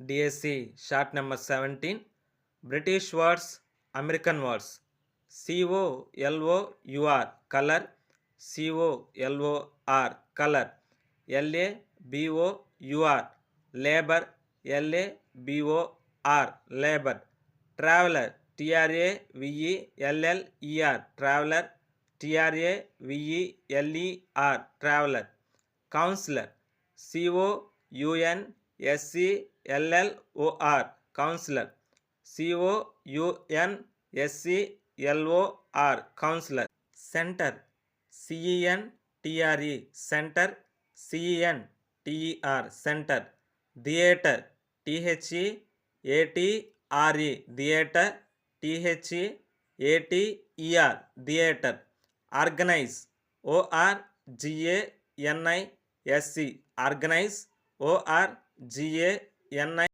DSC short number 17. British words, American words. COLOUR color, COLOR color. LABOUR labor, LABOR labor. Traveler, TRAVELLER traveler, TRAVELER traveler. Counselor, COUNSELLOR counselor, COUNSELLOR counselor. Center, CENTRE center, CENTER center. Theater, THEATRE theater, THEATER theater. Organize, ORGANISE organize, ORGANISE.